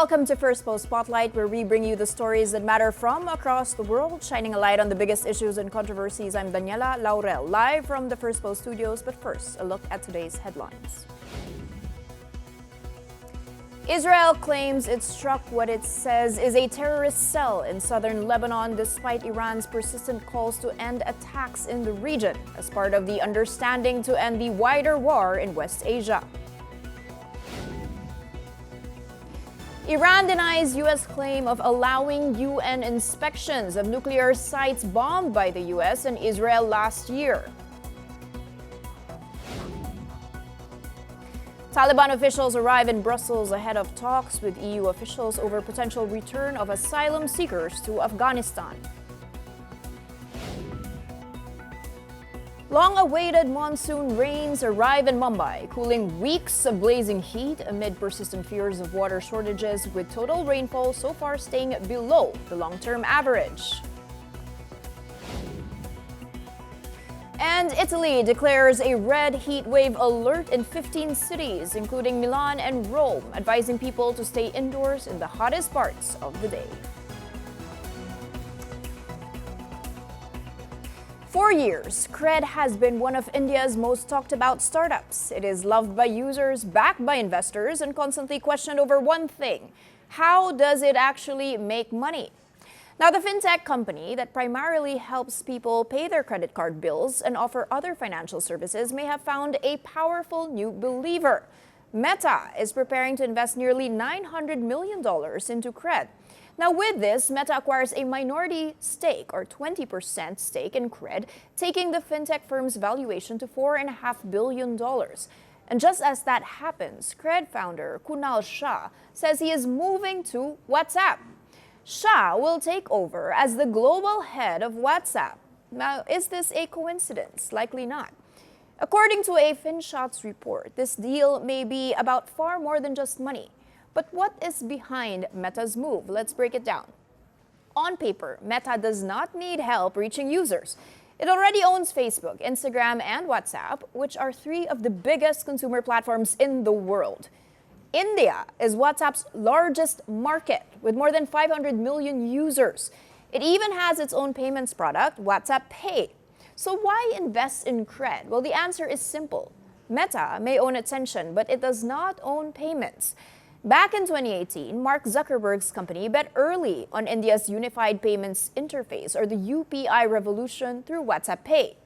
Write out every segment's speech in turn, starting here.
Welcome to Firstpost Spotlight, where we bring you the stories that matter from across the world, shining a light on the biggest issues and controversies. I'm Daniela Laurel, live from the Firstpost studios. But first, a look at today's headlines. Israel claims it struck what it says is a terrorist cell in southern Lebanon, despite Iran's persistent calls to end attacks in the region as part of the understanding to end the wider war in West Asia. Iran denies U.S. claim of allowing UN inspections of nuclear sites bombed by the U.S. and Israel last year. Taliban officials arrive in Brussels ahead of talks with EU officials over potential return of asylum seekers to Afghanistan. Long-awaited monsoon rains arrive in Mumbai, cooling weeks of blazing heat amid persistent fears of water shortages, with total rainfall so far staying below the long-term average. And Italy declares a red heat wave alert in 15 cities, including Milan and Rome, advising people to stay indoors in the hottest parts of the day. For years, Cred has been one of India's most talked about startups. It is loved by users, backed by investors, and constantly questioned over one thing: how does it actually make money? Now, the fintech company that primarily helps people pay their credit card bills and offer other financial services may have found a powerful new believer. Meta is preparing to invest nearly $900 million into Cred. Now, with this, Meta acquires a minority stake, or 20% stake in Cred, taking the fintech firm's valuation to $4.5 billion. And just as that happens, Cred founder Kunal Shah says he is moving to WhatsApp. Shah will take over as the global head of WhatsApp. Now, is this a coincidence? Likely not. According to a FinShots report, this deal may be about far more than just money. But what is behind Meta's move? Let's break it down. On paper, Meta does not need help reaching users. It already owns Facebook, Instagram, and WhatsApp, which are three of the biggest consumer platforms in the world. India is WhatsApp's largest market, with more than 500 million users. It even has its own payments product, WhatsApp Pay. So why invest in Cred? Well, the answer is simple. Meta may own attention, but it does not own payments. Back in 2018, Mark Zuckerberg's company bet early on India's Unified Payments Interface, or the UPI revolution, through WhatsApp Pay.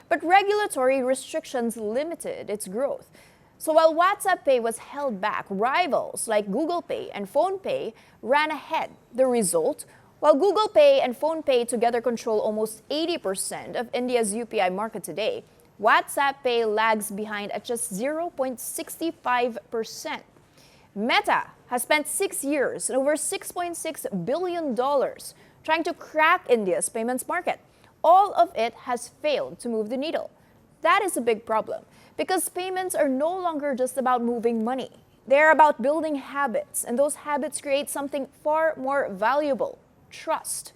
But regulatory restrictions limited its growth. So while WhatsApp Pay was held back, rivals like Google Pay and PhonePe ran ahead. The result? While Google Pay and PhonePe together control almost 80% of India's UPI market today, WhatsApp Pay lags behind at just 0.65%. Meta has spent 6 years and over $6.6 billion trying to crack India's payments market. All of it has failed to move the needle. That is a big problem, because payments are no longer just about moving money. They're about building habits, and those habits create something far more valuable: trust.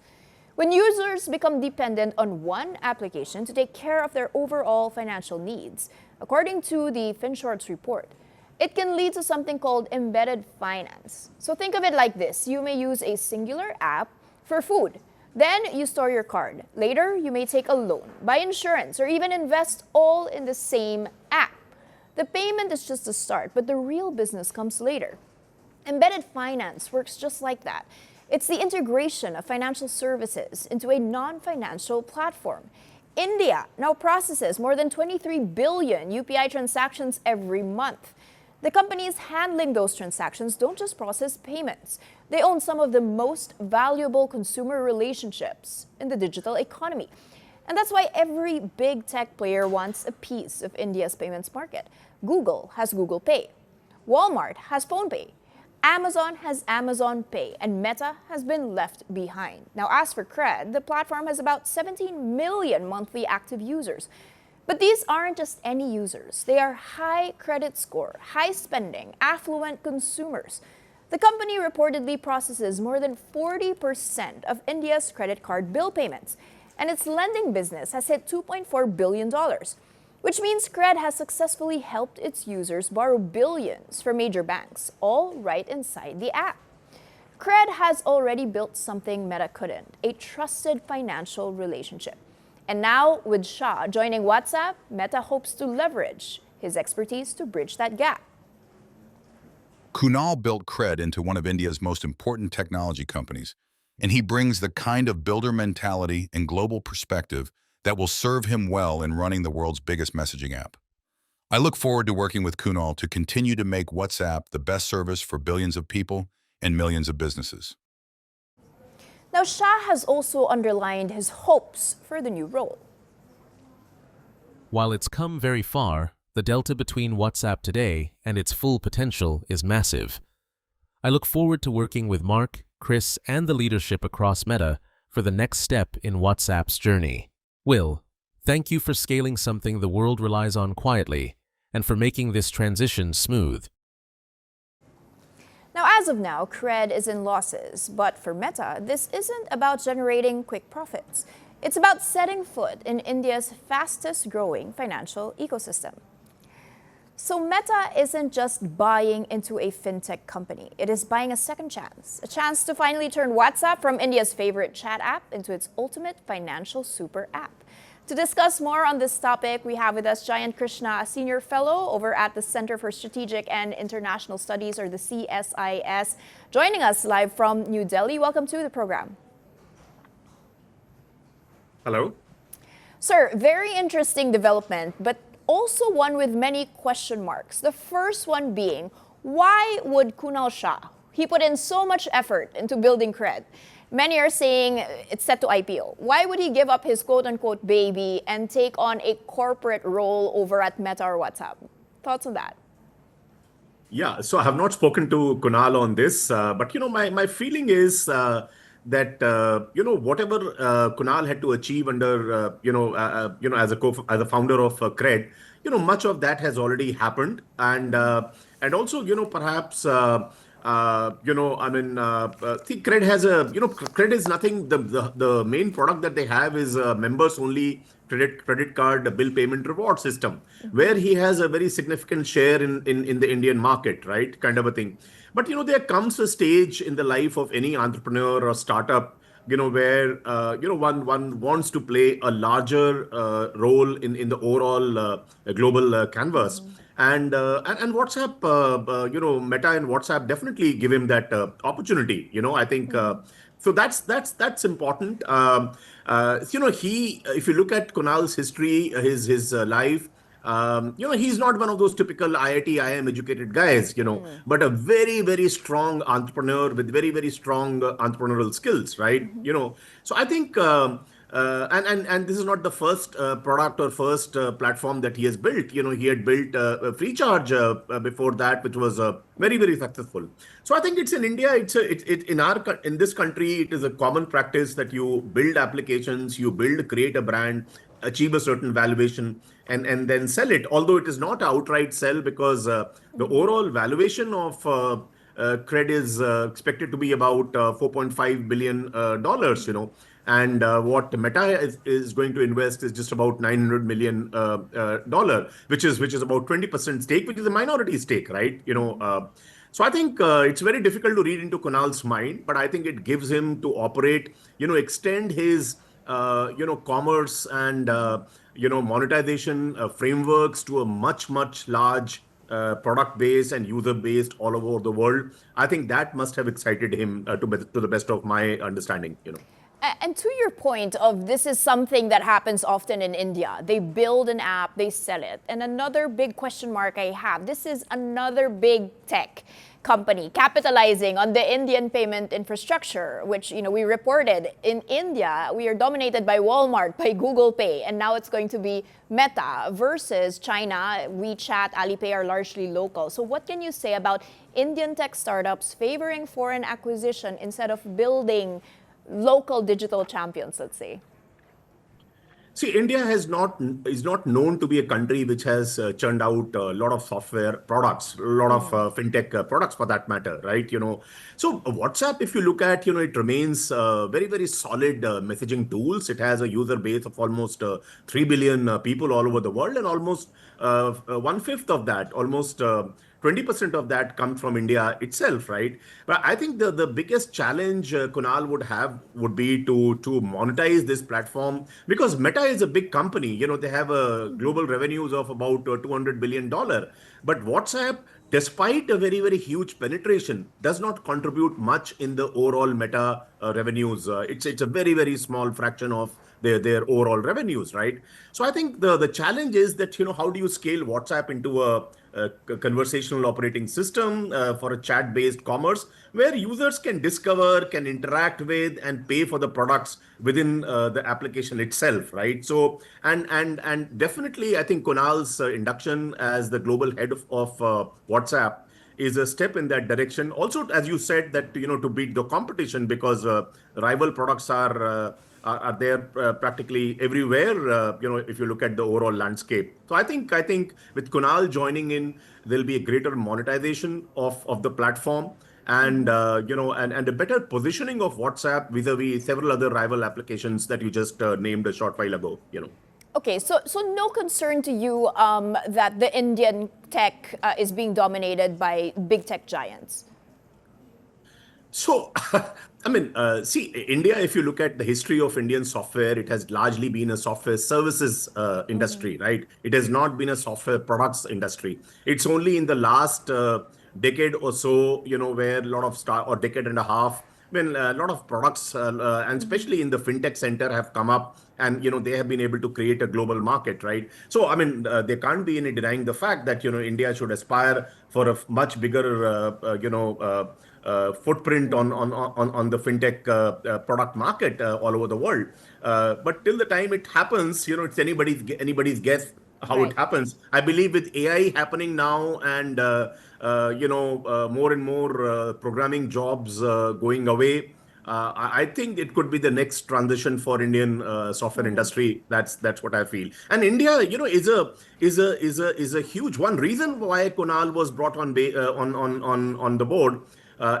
When users become dependent on one application to take care of their overall financial needs, according to the FinShots report, it can lead to something called embedded finance. So think of it like this: you may use a singular app for food. Then you store your card. Later, you may take a loan, buy insurance, or even invest all in the same app. The payment is just the start, but the real business comes later. Embedded finance works just like that. It's the integration of financial services into a non-financial platform. India now processes more than 23 billion UPI transactions every month. The companies handling those transactions don't just process payments. They own some of the most valuable consumer relationships in the digital economy. And that's why every big tech player wants a piece of India's payments market. Google has Google Pay. Walmart has PhonePe. Amazon has Amazon Pay, and Meta has been left behind. Now, as for Cred, the platform has about 17 million monthly active users. But these aren't just any users. They are high credit score, high spending, affluent consumers. The company reportedly processes more than 40% of India's credit card bill payments, and its lending business has hit $2.4 billion, which means Cred has successfully helped its users borrow billions from major banks, all right inside the app. Cred has already built something Meta couldn't, a trusted financial relationship. And now, with Shah joining WhatsApp, Meta hopes to leverage his expertise to bridge that gap. Kunal built Cred into one of India's most important technology companies, and he brings the kind of builder mentality and global perspective that will serve him well in running the world's biggest messaging app. I look forward to working with Kunal to continue to make WhatsApp the best service for billions of people and millions of businesses. Now, Shah has also underlined his hopes for the new role. While it's come very far, the delta between WhatsApp today and its full potential is massive. I look forward to working with Mark, Chris, and the leadership across Meta for the next step in WhatsApp's journey. Will, thank you for scaling something the world relies on quietly and for making this transition smooth. Now, as of now, Cred is in losses, but for Meta, this isn't about generating quick profits. It's about setting foot in India's fastest growing financial ecosystem. So Meta isn't just buying into a fintech company. It is buying a second chance, a chance to finally turn WhatsApp from India's favorite chat app into its ultimate financial super app. To discuss more on this topic, we have with us Jayant Krishna, a senior fellow over at the Center for Strategic and International Studies, or the CSIS, joining us live from New Delhi. Welcome to the program. Hello. Sir, very interesting development, but also one with many question marks. The first one being, why would Kunal Shah, he put in so much effort into building Cred? Many are saying it's set to IPO. Why would he give up his quote-unquote baby and take on a corporate role over at Meta or WhatsApp? Thoughts on that? Yeah, so I have not spoken to Kunal on this, but my feeling is that whatever Kunal had to achieve under as a founder of Cred, much of that has already happened, and also perhaps see, Cred has Cred is nothing. The main product that they have is members only credit card bill payment reward system, where he has a very significant share in the Indian market, right? Kind of a thing. But there comes a stage in the life of any entrepreneur or startup, where one wants to play a larger role in the overall global canvas. And WhatsApp, Meta and WhatsApp definitely give him that opportunity. I think so. That's important. If you look at Kunal's history, his life. He's not one of those typical IIT, IIM educated guys, but a very, very strong entrepreneur with very, very strong entrepreneurial skills, right? So I think, and this is not the first product or first platform that he has built. He had built Free Charge before that, which was very, very successful. So I think it's in India. In this country, it is a common practice that you build applications, create a brand, achieve a certain valuation, and then sell it. Although it is not outright sell, because the overall valuation of Cred is expected to be about $4.5 billion, and what Meta is going to invest is just about $900 million, which is about 20% stake, which is a minority stake, right? So I think it's very difficult to read into Kunal's mind, but I think it gives him to operate, extend his commerce and monetization frameworks to a much large product base and user base all over the world. I think that must have excited him to the best of my understanding. And to your point of this is something that happens often in India. They build an app, they sell it. And another big question mark I have, this is another big tech company capitalizing on the Indian payment infrastructure, which we reported in India, we are dominated by Walmart, by Google Pay, and now it's going to be Meta versus China. WeChat, Alipay are largely local. So what can you say about Indian tech startups favoring foreign acquisition instead of building local digital champions, let's say? See, India is not known to be a country which has churned out a lot of software products, a lot of fintech products for that matter, right? So WhatsApp, if you look at, it remains very, very solid messaging tools. It has a user base of almost 3 billion people all over the world, and almost 1/5 of that, almost 20% of that comes from India itself, right? But I think the biggest challenge Kunal would be to monetize this platform, because Meta is a big company. They have global revenues of about $200 billion. But WhatsApp, despite a very, very huge penetration, does not contribute much in the overall Meta revenues. It's a very, very small fraction of their overall revenues, right? So I think the challenge is that, how do you scale WhatsApp into a conversational operating system for a chat-based commerce where users can discover, can interact with, and pay for the products within the application itself, right? So and definitely, I think Kunal's induction as the global head of WhatsApp is a step in that direction. Also, as you said, that to beat the competition, because rival products are there practically everywhere. If you look at the overall landscape. So I think with Kunal joining in, there'll be a greater monetization of the platform, and and a better positioning of WhatsApp vis-a-vis several other rival applications that you just named a short while ago. Okay, so no concern to you that the Indian tech is being dominated by big tech giants? So, I mean, see, India, if you look at the history of Indian software, it has largely been a software services industry, right? It has not been a software products industry. It's only in the last decade or so, where a lot of or decade and a half, when a lot of products, and especially in the fintech center, have come up, and they have been able to create a global market, right? So I mean, there can't be any denying the fact that India should aspire for a much bigger footprint on the fintech product market all over the world. But till the time it happens, it's anybody's guess how it happens. I believe with AI happening now, and more and more programming jobs going away, I think it could be the next transition for Indian software industry. That's what I feel. And India, is a huge one. Reason why Kunal was brought on the board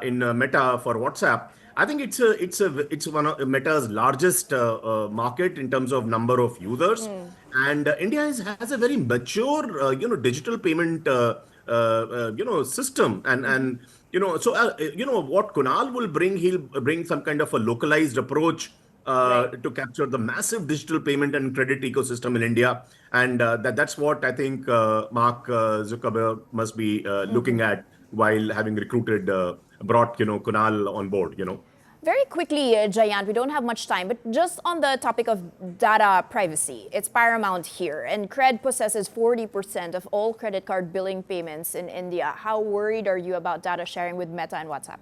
in Meta for WhatsApp. I think it's one of Meta's largest market in terms of number of users, and India has a very mature digital payment system, and so what Kunal will bring, he'll bring some kind of a localized approach to capture the massive digital payment and credit ecosystem in India, and that's what I think Mark Zuckerberg must be looking at while having brought Kunal on board. Very quickly, Jayant, we don't have much time, but just on the topic of data privacy, it's paramount here. And Cred possesses 40% of all credit card billing payments in India. How worried are you about data sharing with Meta and WhatsApp?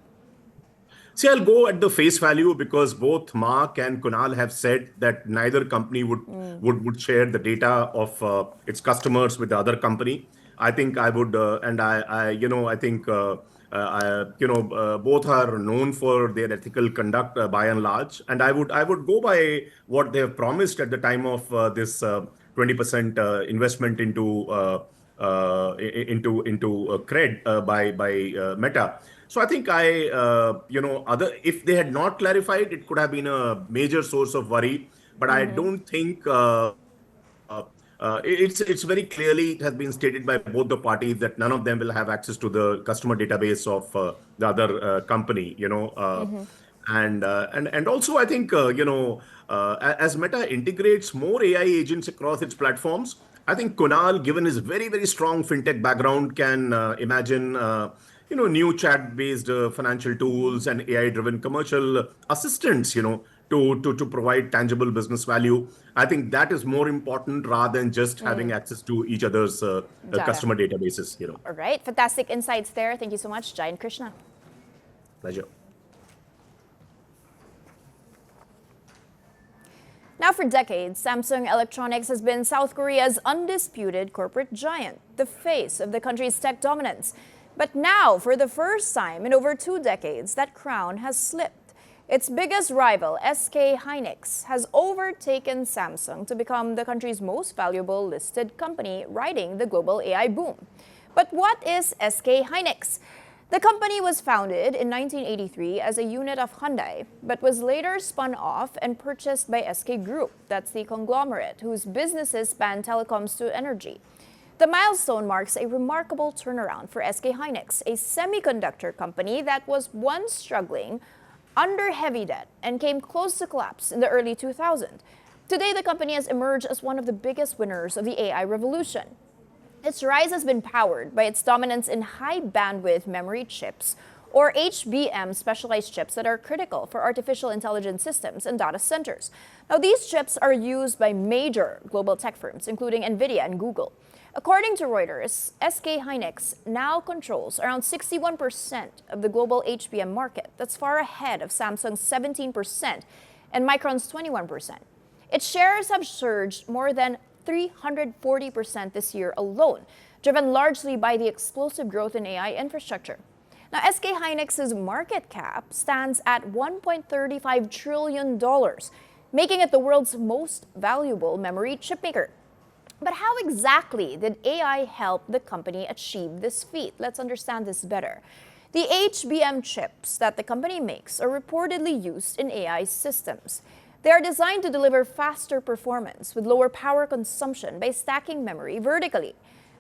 See, I'll go at the face value, because both Mark and Kunal have said that neither company would share the data of its customers with the other company. I think I would, and I think. Both are known for their ethical conduct by and large, and I would go by what they have promised at the time of this 20% investment into Cred by Meta. So I think if they had not clarified, it could have been a major source of worry. But I don't think. It's very clearly, it has been stated by both the parties that none of them will have access to the customer database of the other company, and also I think as Meta integrates more AI agents across its platforms, I think Kunal, given his very, very strong fintech background, can imagine new chat-based financial tools and AI-driven commercial assistants, to provide tangible business value. I think that is more important rather than just having access to each other's customer databases. All right, fantastic insights there. Thank you so much, Jai and Krishna. Pleasure. Now, for decades, Samsung Electronics has been South Korea's undisputed corporate giant, the face of the country's tech dominance. But now, for the first time in over 2 decades, that crown has slipped. Its biggest rival, SK Hynix, has overtaken Samsung to become the country's most valuable listed company, riding the global AI boom. But what is SK Hynix? The company was founded in 1983 as a unit of Hyundai, but was later spun off and purchased by SK Group, that's the conglomerate, whose businesses span telecoms to energy. The milestone marks a remarkable turnaround for SK Hynix, a semiconductor company that was once struggling under heavy debt and came close to collapse in the early 2000s. Today, the company has emerged as one of the biggest winners of the AI revolution. Its rise has been powered by its dominance in high-bandwidth memory chips, or HBM specialized chips that are critical for artificial intelligence systems and data centers. Now, these chips are used by major global tech firms, including NVIDIA and Google. According to Reuters, SK Hynix now controls around 61% of the global HBM market. That's far ahead of Samsung's 17% and Micron's 21%. Its shares have surged more than 340% this year alone, driven largely by the explosive growth in AI infrastructure. Now, SK Hynix's market cap stands at $1.35 trillion, making it the world's most valuable memory chipmaker. But how exactly did AI help the company achieve this feat? Let's understand this better. The HBM chips that the company makes are reportedly used in AI systems. They are designed to deliver faster performance with lower power consumption by stacking memory vertically.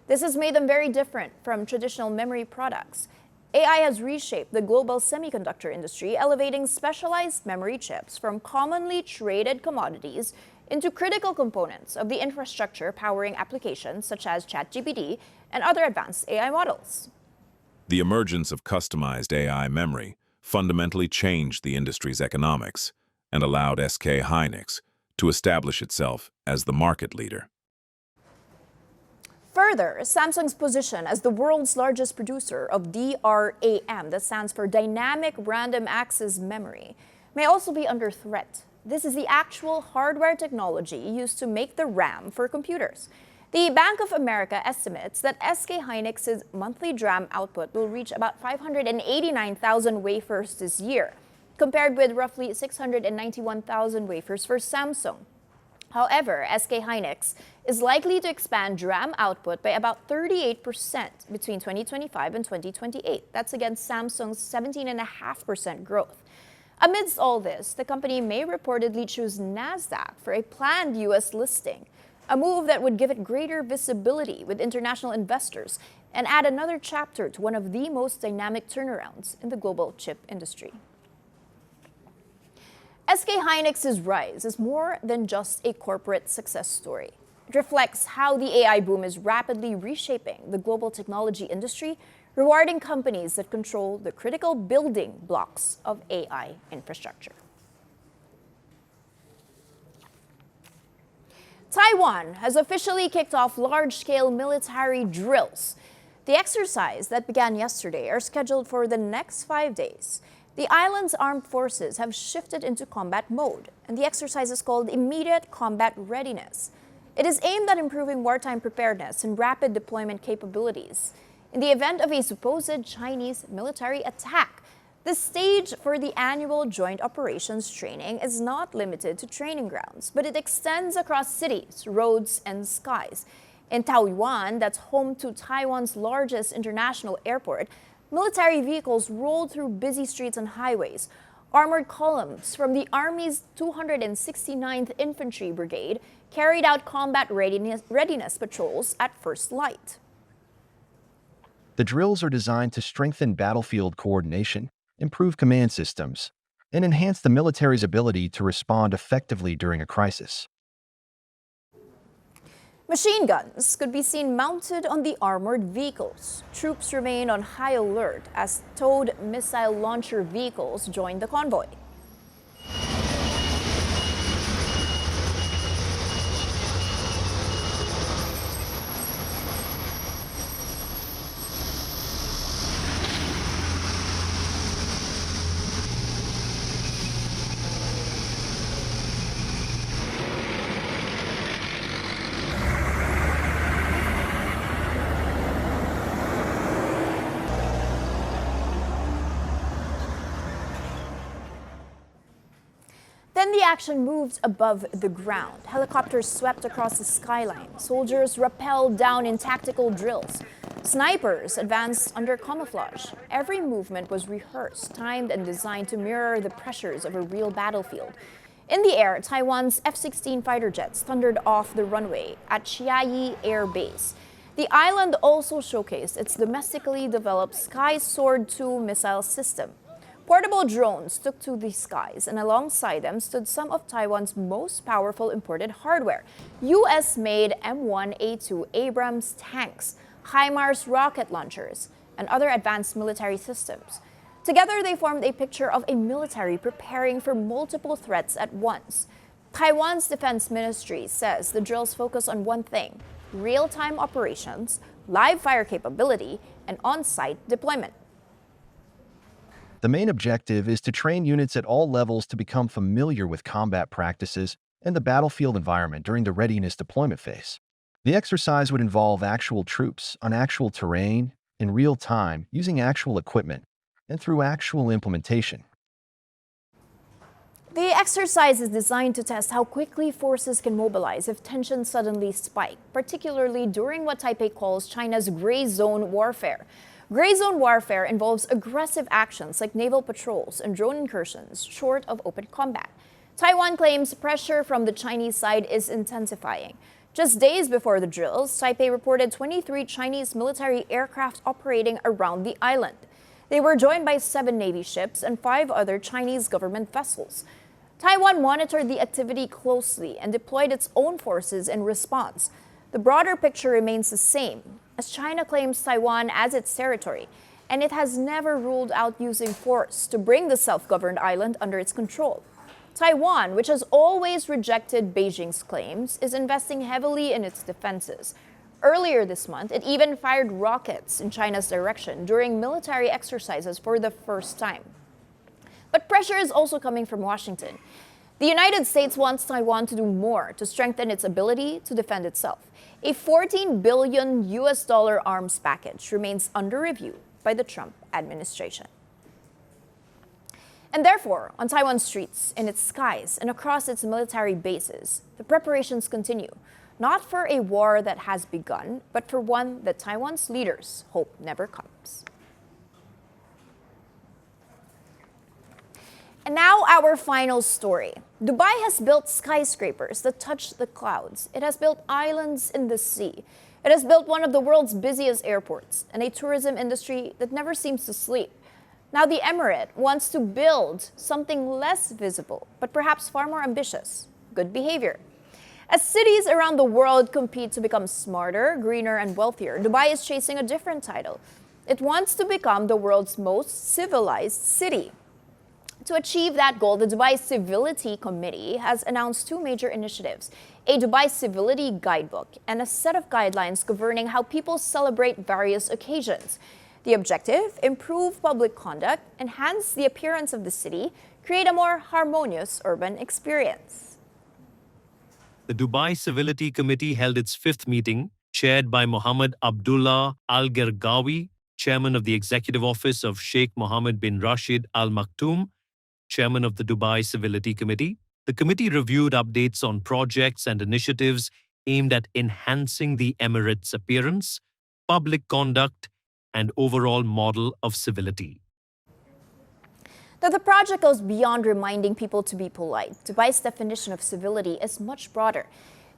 This has made them very different from traditional memory products. AI has reshaped the global semiconductor industry, elevating specialized memory chips from commonly traded commodities into critical components of the infrastructure powering applications such as ChatGPT and other advanced AI models. The emergence of customized AI memory fundamentally changed the industry's economics and allowed SK Hynix to establish itself as the market leader. Further, Samsung's position as the world's largest producer of DRAM, that stands for Dynamic Random Access Memory, may also be under threat. This is the actual hardware technology used to make the RAM for computers. The Bank of America estimates that SK Hynix's monthly DRAM output will reach about 589,000 wafers this year, compared with roughly 691,000 wafers for Samsung. However, SK Hynix is likely to expand DRAM output by about 38% between 2025 and 2028. That's against Samsung's 17.5% growth. Amidst all this, the company may reportedly choose NASDAQ for a planned U.S. listing, a move that would give it greater visibility with international investors and add another chapter to one of the most dynamic turnarounds in the global chip industry. SK Hynix's rise is more than just a corporate success story. It reflects how the AI boom is rapidly reshaping the global technology industry, rewarding companies that control the critical building blocks of AI infrastructure. Taiwan has officially kicked off large-scale military drills. The exercise that began yesterday are scheduled for the next 5 days. The island's armed forces have shifted into combat mode, and the exercise is called Immediate Combat Readiness. It is aimed at improving wartime preparedness and rapid deployment capabilities. In the event of a supposed Chinese military attack, the stage for the annual Joint Operations Training is not limited to training grounds, but it extends across cities, roads, and skies. In Taiwan, that's home to Taiwan's largest international airport, military vehicles rolled through busy streets and highways. Armored columns from the Army's 269th Infantry Brigade carried out combat readiness patrols at first light. The drills are designed to strengthen battlefield coordination, improve command systems, and enhance the military's ability to respond effectively during a crisis. Machine guns could be seen mounted on the armored vehicles. Troops remain on high alert as towed missile launcher vehicles join the convoy. Then the action moved above the ground. Helicopters swept across the skyline. Soldiers rappelled down in tactical drills. Snipers advanced under camouflage. Every movement was rehearsed, timed, and designed to mirror the pressures of a real battlefield. In the air, Taiwan's F-16 fighter jets thundered off the runway at Chiayi Air Base. The island also showcased its domestically developed Sky Sword 2 missile system. Portable drones took to the skies, and alongside them stood some of Taiwan's most powerful imported hardware: US-made M1A2 Abrams tanks, HIMARS rocket launchers, and other advanced military systems. Together, they formed a picture of a military preparing for multiple threats at once. Taiwan's defense ministry says the drills focus on one thing: real-time operations, live fire capability, and on-site deployment. The main objective is to train units at all levels to become familiar with combat practices and the battlefield environment during the readiness deployment phase. The exercise would involve actual troops on actual terrain, in real time, using actual equipment, and through actual implementation. The exercise is designed to test how quickly forces can mobilize if tensions suddenly spike, particularly during what Taipei calls China's gray zone warfare. Gray zone warfare involves aggressive actions like naval patrols and drone incursions, short of open combat. Taiwan claims pressure from the Chinese side is intensifying. Just days before the drills, Taipei reported 23 Chinese military aircraft operating around the island. They were joined by 7 Navy ships and 5 other Chinese government vessels. Taiwan monitored the activity closely and deployed its own forces in response. The broader picture remains the same, as China claims Taiwan as its territory, and it has never ruled out using force to bring the self-governed island under its control. Taiwan, which has always rejected Beijing's claims, is investing heavily in its defenses. Earlier this month, it even fired rockets in China's direction during military exercises for the first time. But pressure is also coming from Washington. The United States wants Taiwan to do more to strengthen its ability to defend itself. A $14 billion arms package remains under review by the Trump administration. And therefore, on Taiwan's streets, in its skies, and across its military bases, the preparations continue, not for a war that has begun, but for one that Taiwan's leaders hope never comes. And now our final story. Dubai has built skyscrapers that touch the clouds. It has built islands in the sea. It has built one of the world's busiest airports and a tourism industry that never seems to sleep. Now the emirate wants to build something less visible, but perhaps far more ambitious: good behavior. As cities around the world compete to become smarter, greener, and wealthier, Dubai is chasing a different title. It wants to become the world's most civilized city. To achieve that goal, the Dubai Civility Committee has announced 2 major initiatives: a Dubai Civility Guidebook and a set of guidelines governing how people celebrate various occasions. The objective: improve public conduct, enhance the appearance of the city, create a more harmonious urban experience. The Dubai Civility Committee held its 5th meeting, chaired by Mohammed Abdullah Al-Gergawi, chairman of the Executive Office of Sheikh Mohammed bin Rashid Al Maktoum, chairman of the Dubai Civility Committee. The committee reviewed updates on projects and initiatives aimed at enhancing the emirate's appearance, public conduct, and overall model of civility. Though the project goes beyond reminding people to be polite, Dubai's definition of civility is much broader.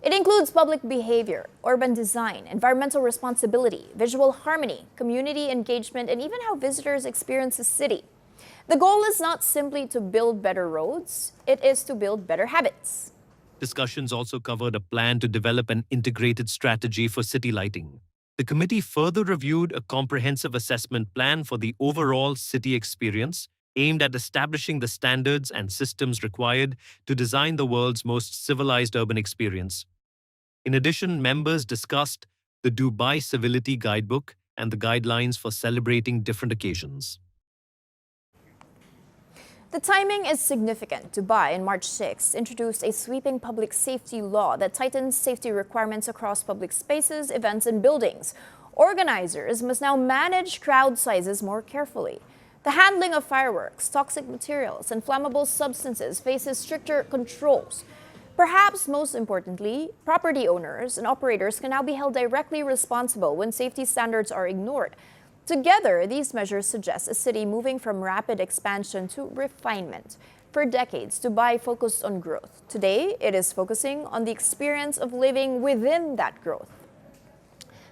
It includes public behavior, urban design, environmental responsibility, visual harmony, community engagement, and even how visitors experience the city. The goal is not simply to build better roads, it is to build better habits. Discussions also covered a plan to develop an integrated strategy for city lighting. The committee further reviewed a comprehensive assessment plan for the overall city experience, aimed at establishing the standards and systems required to design the world's most civilized urban experience. In addition, members discussed the Dubai Civility Guidebook and the guidelines for celebrating different occasions. The timing is significant. Dubai, on March 6, introduced a sweeping public safety law that tightens safety requirements across public spaces, events, and buildings. Organizers must now manage crowd sizes more carefully. The handling of fireworks, toxic materials, and flammable substances faces stricter controls. Perhaps most importantly, property owners and operators can now be held directly responsible when safety standards are ignored. Together, these measures suggest a city moving from rapid expansion to refinement. For decades, Dubai focused on growth. Today, it is focusing on the experience of living within that growth.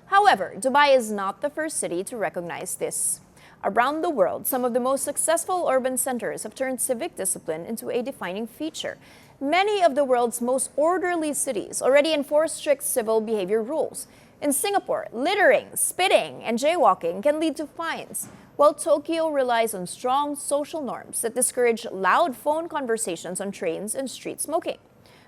However, Dubai is not the first city to recognize this. Around the world, some of the most successful urban centers have turned civic discipline into a defining feature. Many of the world's most orderly cities already enforce strict civil behavior rules. In Singapore, littering, spitting, and jaywalking can lead to fines, while Tokyo relies on strong social norms that discourage loud phone conversations on trains and street smoking.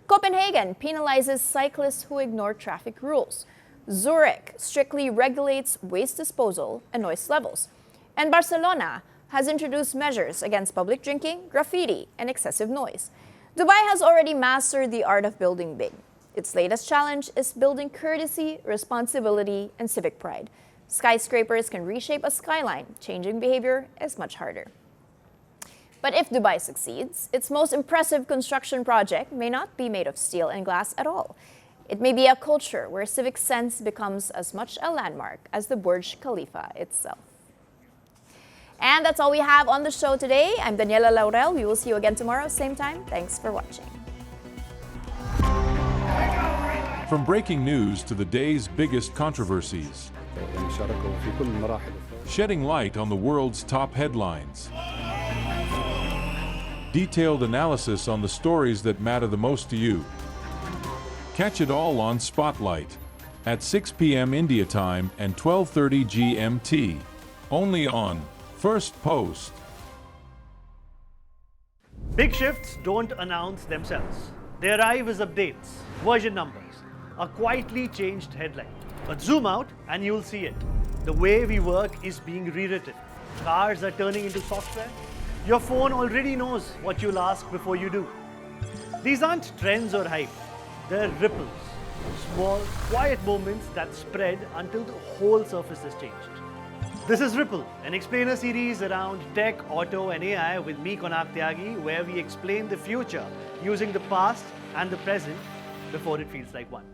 Copenhagen penalizes cyclists who ignore traffic rules. Zurich strictly regulates waste disposal and noise levels. And Barcelona has introduced measures against public drinking, graffiti, and excessive noise. Dubai has already mastered the art of building big. Its latest challenge is building courtesy, responsibility, and civic pride. Skyscrapers can reshape a skyline. Changing behavior is much harder. But if Dubai succeeds, its most impressive construction project may not be made of steel and glass at all. It may be a culture where civic sense becomes as much a landmark as the Burj Khalifa itself. And that's all we have on the show today. I'm Daniela Laurel. We will see you again tomorrow, same time. Thanks for watching. From breaking news to the day's biggest controversies, shedding light on the world's top headlines, detailed analysis on the stories that matter the most to you. Catch it all on Spotlight at 6 p.m. India time and 12:30 GMT, only on Firstpost. Big shifts don't announce themselves. They arrive as updates, version numbers, a quietly changed headline. But zoom out and you'll see it. The way we work is being rewritten. Cars are turning into software. Your phone already knows what you'll ask before you do. These aren't trends or hype. They're ripples. Small, quiet moments that spread until the whole surface has changed. This is Ripple, an explainer series around tech, auto, and AI with me, Konak Tyagi, where we explain the future using the past and the present before it feels like one.